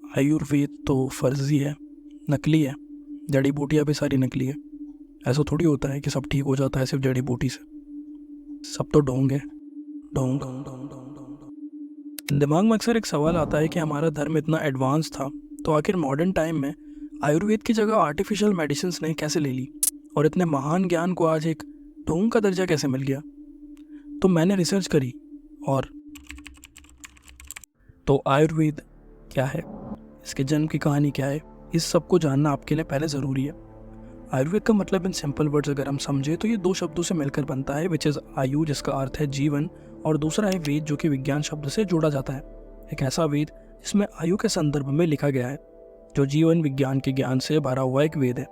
आयुर्वेद तो फर्जी है, नकली है। जड़ी बूटियाँ भी सारी नकली है। ऐसा थोड़ी होता है कि सब ठीक हो जाता है सिर्फ जड़ी बूटी से। सब तो ढोंग है। ढोंग ढोंग ढोंग ढोंग ढोंग ढोंग। दिमाग में अक्सर एक सवाल आता है कि हमारा धर्म इतना एडवांस था तो आखिर मॉडर्न टाइम में आयुर्वेद की जगह आर्टिफिशियल मेडिसिन ने कैसे ले ली, और इतने महान ज्ञान को आज एक ढोंग का दर्जा कैसे मिल गया। तो मैंने रिसर्च करी और तो आयुर्वेद क्या है, इसके जन्म की कहानी क्या है, इस सब को जानना आपके लिए पहले ज़रूरी है। आयुर्वेद का मतलब इन सिंपल वर्ड्स अगर हम समझे तो ये दो शब्दों से मिलकर बनता है, विच इज़ आयु जिसका अर्थ है जीवन, और दूसरा है वेद जो कि विज्ञान शब्द से जोड़ा जाता है। एक ऐसा वेद जिसमें आयु के संदर्भ में लिखा गया है, जो जीवन विज्ञान के ज्ञान से भरा हुआ एक वेद है।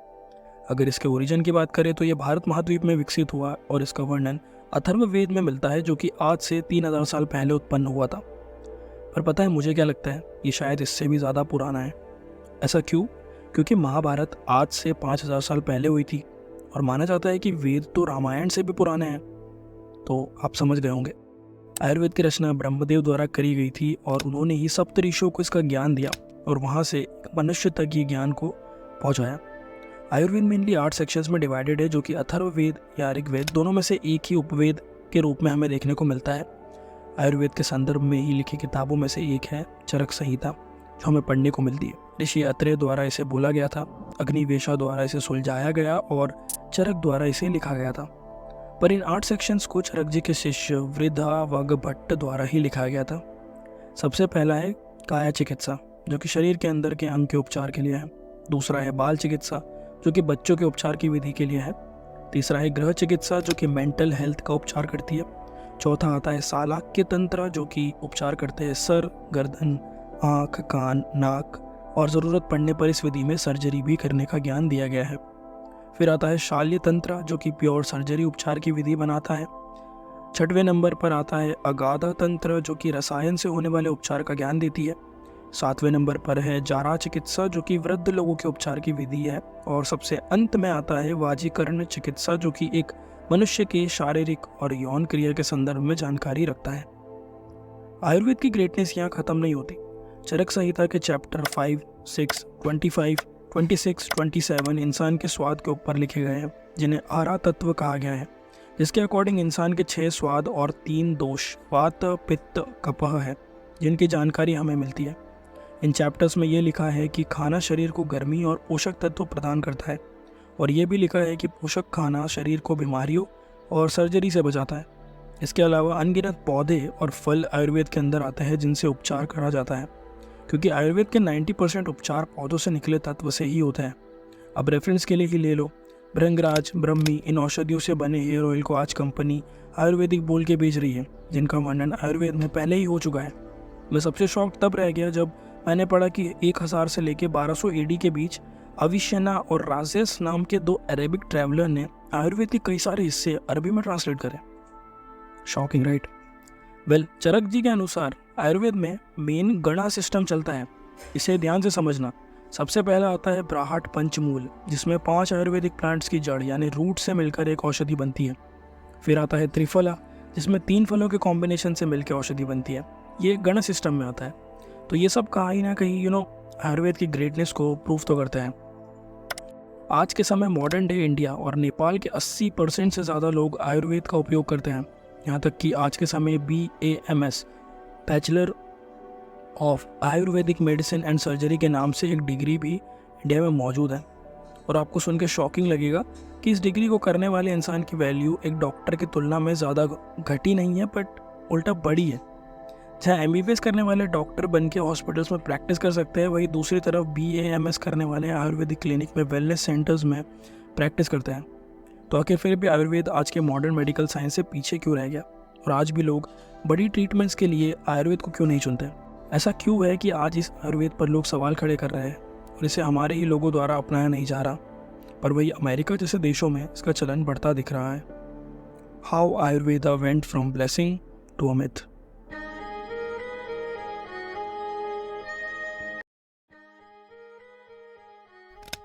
अगर इसके ओरिजिन की बात करें तो ये भारत महाद्वीप में विकसित हुआ और इसका वर्णन अथर्ववेद में मिलता है, जो कि आज से 3000 साल पहले उत्पन्न हुआ था। पर पता है मुझे क्या लगता है, ये शायद इससे भी ज़्यादा पुराना है। ऐसा क्यों? क्योंकि महाभारत आज से 5000 साल पहले हुई थी और माना जाता है कि वेद तो रामायण से भी पुराने हैं। तो आप समझ गए होंगे, आयुर्वेद की रचना ब्रह्मदेव द्वारा करी गई थी और उन्होंने ही सप्तऋषियों को इसका ज्ञान दिया और वहाँ से मनुष्य तक ये ज्ञान को पहुँचाया। आयुर्वेद मेनली 8 सेक्शंस में डिवाइडेड है, जो कि अथर्ववेद या ऋग्वेद दोनों में से एक ही उपवेद के रूप में हमें देखने को मिलता है। आयुर्वेद के संदर्भ में ही लिखी किताबों में से एक है चरक संहिता, जो हमें पढ़ने को मिलती है। ऋषि अत्रेय द्वारा इसे बोला गया था, अग्निवेशा द्वारा इसे सुलझाया गया और चरक द्वारा इसे लिखा गया था। पर इन 8 सेक्शंस को चरक जी के शिष्य वृद्धा वग भट्ट द्वारा ही लिखा गया था। सबसे पहला है काया चिकित्सा, जो कि शरीर के अंदर के अंग के उपचार के लिए है। दूसरा है बाल चिकित्सा, जो कि बच्चों के उपचार की विधि के लिए है। तीसरा है गृह चिकित्सा, जो कि मेंटल हेल्थ का उपचार करती है। चौथा आता है सालाक्य तंत्र, जो कि उपचार करते हैं सर, गर्दन, आँख, कान, नाक, और ज़रूरत पड़ने पर इस विधि में सर्जरी भी करने का ज्ञान दिया गया है। फिर आता है शाल्य तंत्र, जो कि प्योर सर्जरी उपचार की विधि बनाता है। 6वें नंबर पर आता है अगाधा तंत्र, जो कि रसायन से होने वाले उपचार का ज्ञान देती है। 7वें नंबर पर है जारा चिकित्सा, जो कि वृद्ध लोगों के उपचार की विधि है। और सबसे अंत में आता है वाजीकरण चिकित्सा, जो कि एक मनुष्य के शारीरिक और यौन क्रिया के संदर्भ में जानकारी रखता है। आयुर्वेद की ग्रेटनेस यहाँ खत्म नहीं होती। चरक संहिता के चैप्टर 5, 6, 25, 26, 27 इंसान के स्वाद के ऊपर लिखे गए हैं, जिन्हें आरा तत्व कहा गया है, जिसके अकॉर्डिंग इंसान के 6 स्वाद और 3 दोष वात, पित्त, कफह है, जिनकी जानकारी हमें मिलती है। इन चैप्टर्स में ये लिखा है कि खाना शरीर को गर्मी और पोषक तत्व प्रदान करता है, और ये भी लिखा है कि पोषक खाना शरीर को बीमारियों और सर्जरी से बचाता है। इसके अलावा अनगिनत पौधे और फल आयुर्वेद के अंदर आते हैं, जिनसे उपचार करा जाता है, क्योंकि आयुर्वेद के 90% उपचार पौधों से निकले तत्व से ही होते हैं। अब रेफरेंस के लिए ही ले लो, भृंगराज, ब्रह्मी, इन औषधियों से बने हेयर ऑयल को आज कंपनी आयुर्वेदिक बोल के बेच रही है, जिनका वर्णन आयुर्वेद में पहले ही हो चुका है। मैं सबसे शॉक तब रह गया जब मैंने पढ़ा कि 1000 से लेकर 1200 AD के बीच अविशना और राजेस नाम के 2 अरेबिक ट्रैवलर ने आयुर्वेद के कई सारे हिस्से अरबी में ट्रांसलेट करे। Shocking right? वेल, चरक जी के अनुसार आयुर्वेद में मेन गणा सिस्टम चलता है। इसे ध्यान से समझना। सबसे पहला आता है ब्राह्ट पंचमूल, जिसमें 5 आयुर्वेदिक प्लांट्स की जड़ यानी रूट से मिलकर एक औषधि बनती है। फिर आता है त्रिफला, जिसमें 3 फलों के कॉम्बिनेशन से मिलकर औषधि बनती है। ये गण सिस्टम में आता है। तो ये सब कहीं ना कहीं आयुर्वेद की ग्रेटनेस को प्रूफ तो करते हैं। आज के समय मॉडर्न डे इंडिया और नेपाल के 80% से ज़्यादा लोग आयुर्वेद का उपयोग करते हैं। यहाँ तक कि आज के समय BAMS bachelor of Ayurvedic medicine and surgery के नाम से एक डिग्री भी इंडिया में मौजूद है। और आपको सुन के शॉकिंग लगेगा कि इस डिग्री को करने वाले इंसान की वैल्यू एक डॉक्टर की तुलना में ज़्यादा घटी नहीं है, बट उल्टा बढ़ी है। जहाँ MBBS करने वाले डॉक्टर बन के हॉस्पिटल्स में प्रैक्टिस कर सकते हैं, वहीं दूसरी तरफ BAMS करने वाले आयुर्वेदिक क्लिनिक में वेलनेस सेंटर्स में प्रैक्टिस करते हैं। तो आखिर फिर भी आयुर्वेद आज के मॉडर्न मेडिकल साइंस से पीछे क्यों रह गया, और आज भी लोग बड़ी ट्रीटमेंट्स के लिए आयुर्वेद को क्यों नहीं चुनते? ऐसा क्यों है कि आज इस आयुर्वेद पर लोग सवाल खड़े कर रहे हैं और इसे हमारे ही लोगों द्वारा अपनाया नहीं जा रहा, पर वही अमेरिका जैसे देशों में इसका चलन बढ़ता दिख रहा है। How Ayurveda went from blessing to a myth.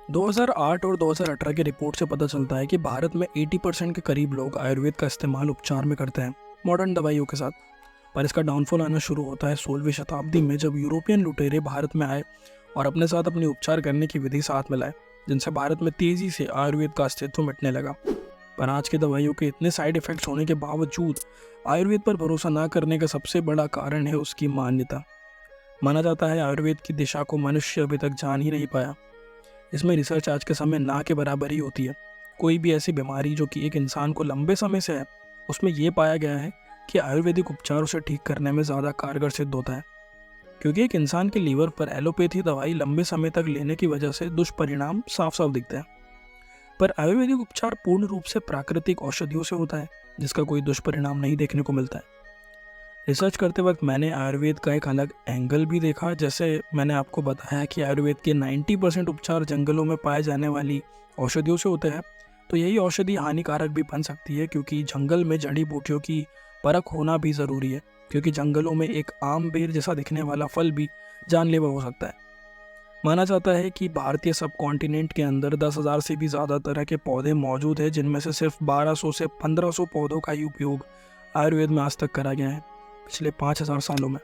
– 2008 और 2018 की रिपोर्ट से पता चलता है कि भारत में 80% के करीब लोग आयुर्वेद का इस्तेमाल उपचार में करते हैं, मॉडर्न दवाइयों के साथ। पर इसका डाउनफॉल आना शुरू होता है 16वीं शताब्दी में, जब यूरोपियन लुटेरे भारत में आए और अपने साथ अपनी उपचार करने की विधि साथ मिलाए, जिनसे भारत में तेज़ी से आयुर्वेद का अस्तित्व मिटने लगा। पर आज की दवाइयों के इतने साइड इफ़ेक्ट्स होने के बावजूद आयुर्वेद पर भरोसा ना करने का सबसे बड़ा कारण है उसकी मान्यता। माना जाता है आयुर्वेद की दिशा को मनुष्य अभी तक जान ही नहीं पाया। इसमें रिसर्च आज के समय ना के बराबर ही होती है। कोई भी ऐसी बीमारी जो कि एक इंसान को लंबे समय से है, उसमें यह पाया गया है कि आयुर्वेदिक उपचार उसे ठीक करने में ज़्यादा कारगर सिद्ध होता है, क्योंकि एक इंसान के लीवर पर एलोपैथी दवाई लंबे समय तक लेने की वजह से दुष्परिणाम साफ साफ दिखते हैं। पर आयुर्वेदिक उपचार पूर्ण रूप से प्राकृतिक औषधियों से होता है, जिसका कोई दुष्परिणाम नहीं देखने को मिलता है। रिसर्च करते वक्त मैंने आयुर्वेद का एक अलग एंगल भी देखा। जैसे मैंने आपको बताया कि आयुर्वेद के 90% उपचार जंगलों में पाए जाने वाली औषधियों से होते हैं, तो यही औषधि हानिकारक भी बन सकती है, क्योंकि जंगल में जड़ी बूटियों की परख होना भी ज़रूरी है, क्योंकि जंगलों में एक आम बेर जैसा दिखने वाला फल भी जानलेवा हो सकता है। माना जाता है कि भारतीय सब कॉन्टिनेंट के अंदर 10,000 से भी ज़्यादा तरह के पौधे मौजूद हैं, जिनमें से सिर्फ 1200 से 1500 पौधों का ही उपयोग आयुर्वेद में आज तक करा गया है पिछले 5000 सालों में।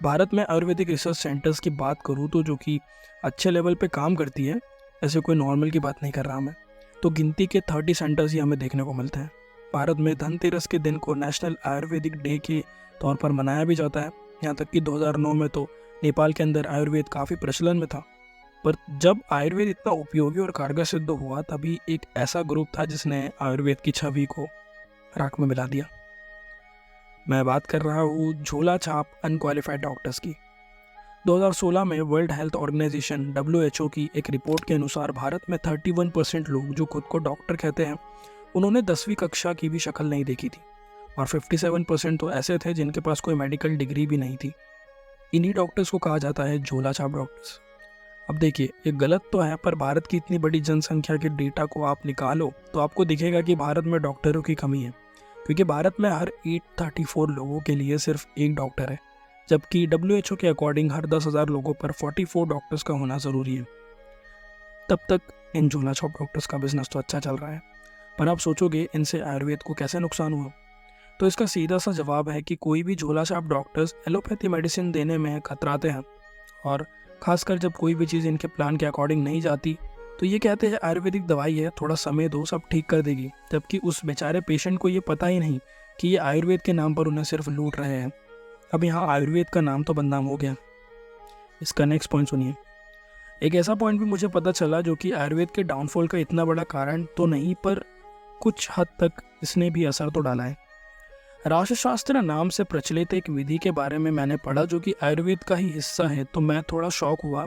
भारत में आयुर्वेदिक रिसर्च सेंटर्स की बात करूँ तो जो कि अच्छे लेवल पे काम करती है, ऐसे कोई नॉर्मल की बात नहीं कर रहा मैं, तो गिनती के 30 सेंटर्स ही हमें देखने को मिलते हैं। भारत में धनतेरस के दिन को नेशनल आयुर्वेदिक डे के तौर पर मनाया भी जाता है। यहाँ तक कि 2009 में तो नेपाल के अंदर आयुर्वेद काफ़ी प्रचलन में था। पर जब आयुर्वेद इतना उपयोगी और कारगर सिद्ध हुआ, तभी एक ऐसा ग्रुप था जिसने आयुर्वेद की छवि को राख में मिला दिया। मैं बात कर रहा हूँ झोला छाप अनक्वालिफाइड डॉक्टर्स की। 2016 में वर्ल्ड हेल्थ ऑर्गेनाइजेशन WHO की एक रिपोर्ट के अनुसार भारत में 31% लोग जो खुद को डॉक्टर कहते हैं, उन्होंने 10वीं कक्षा की भी शक्ल नहीं देखी थी, और 57% तो ऐसे थे जिनके पास कोई मेडिकल डिग्री भी नहीं थी। इन्हीं डॉक्टर्स को कहा जाता है झोला छाप डॉक्टर्स। अब देखिए, ये गलत तो है, पर भारत की इतनी बड़ी जनसंख्या के डेटा को आप निकालो तो आपको दिखेगा कि भारत में डॉक्टरों की कमी है, क्योंकि भारत में हर 834 लोगों के लिए सिर्फ एक डॉक्टर है, जबकि WHO के अकॉर्डिंग हर 10,000 लोगों पर 44 डॉक्टर्स का होना ज़रूरी है। तब तक इन झोला छाप डॉक्टर्स का बिजनेस तो अच्छा चल रहा है, पर आप सोचोगे इनसे आयुर्वेद को कैसे नुकसान हुआ? तो इसका सीधा सा जवाब है कि कोई भी झोला छाप डॉक्टर्स एलोपैथी मेडिसिन देने में कतराते हैं, और ख़ासकर जब कोई भी चीज़ इनके प्लान के अकॉर्डिंग नहीं जाती तो ये कहते हैं आयुर्वेदिक दवाई है, थोड़ा समय दो, सब ठीक कर देगी, जबकि उस बेचारे पेशेंट को ये पता ही नहीं कि ये आयुर्वेद के नाम पर उन्हें सिर्फ लूट रहे हैं। अब यहाँ आयुर्वेद का नाम तो बदनाम हो गया। इसका नेक्स्ट पॉइंट सुनिए। एक ऐसा पॉइंट भी मुझे पता चला जो कि आयुर्वेद के डाउनफॉल का इतना बड़ा कारण तो नहीं, पर कुछ हद तक इसने भी असर तो डाला है। राष्ट्रशास्त्र नाम से प्रचलित एक विधि के बारे में मैंने पढ़ा जो कि आयुर्वेद का ही हिस्सा है, तो मैं थोड़ा शॉक हुआ।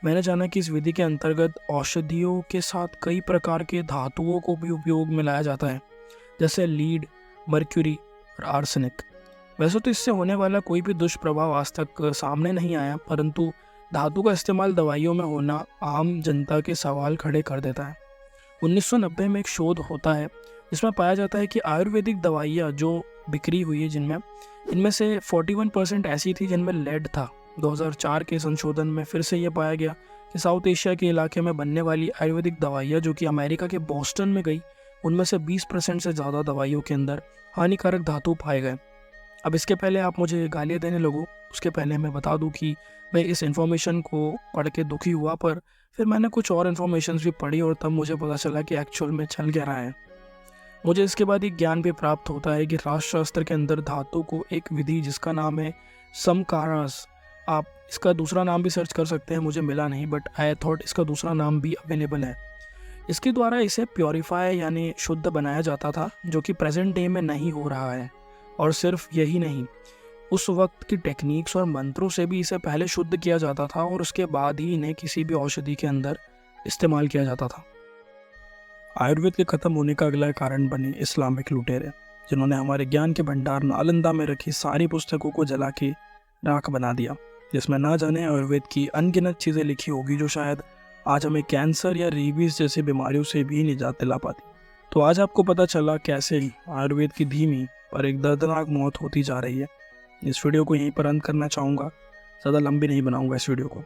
मैंने जाना कि इस विधि के अंतर्गत औषधियों के साथ कई प्रकार के धातुओं को भी उपयोग में लाया जाता है, जैसे लीड, मर्क्यूरी और आर्सेनिक। वैसे तो इससे होने वाला कोई भी दुष्प्रभाव आज तक सामने नहीं आया, परंतु धातु का इस्तेमाल दवाइयों में होना आम जनता के सवाल खड़े कर देता है। 1990 में एक शोध होता है जिसमें पाया जाता है कि आयुर्वेदिक दवाइयाँ जो बिक्री हुई है इनमें से 41% ऐसी थी जिनमें लेड था। 2004 के संशोधन में फिर से ये पाया गया कि साउथ एशिया के इलाके में बनने वाली आयुर्वेदिक दवाइयाँ जो कि अमेरिका के बोस्टन में गई, उनमें से 20% से ज़्यादा दवाइयों के अंदर हानिकारक धातु पाए गए। अब इसके पहले आप मुझे गालियाँ देने लगो, उसके पहले मैं बता दूं कि मैं इस इन्फॉर्मेशन को पढ़ के दुखी हुआ, पर फिर मैंने कुछ और इन्फॉर्मेशन भी पढ़ी और तब मुझे पता चला कि एक्चुअल में चल क्या रहा है। मुझे इसके बाद एक ज्ञान भी प्राप्त होता है कि राष्ट्रशास्त्र के अंदर धातु को एक विधि जिसका नाम है समकारास, आप इसका दूसरा नाम भी सर्च कर सकते हैं, मुझे मिला नहीं, बट आई थॉट इसका दूसरा नाम भी अवेलेबल है। इसके द्वारा इसे प्योरीफाई यानी शुद्ध बनाया जाता था, जो कि प्रेजेंट डे में नहीं हो रहा है। और सिर्फ यही नहीं, उस वक्त की टेक्निक्स और मंत्रों से भी इसे पहले शुद्ध किया जाता था और उसके बाद ही इन्हें किसी भी औषधि के अंदर इस्तेमाल किया जाता था। आयुर्वेद के ख़त्म होने का अगला कारण बने इस्लामिक लुटेरे, जिन्होंने हमारे ज्ञान के भंडार नालंदा में रखी सारी पुस्तकों को जला के राख बना दिया, जिसमें ना जाने आयुर्वेद की अनगिनत चीज़ें लिखी होगी जो शायद आज हमें कैंसर या रेबीज जैसी बीमारियों से भी निजात दिला पाती। तो आज आपको पता चला कैसे आयुर्वेद की धीमी पर एक दर्दनाक मौत होती जा रही है। इस वीडियो को यहीं पर अंत करना चाहूँगा, ज़्यादा लंबी नहीं बनाऊँगा इस वीडियो को।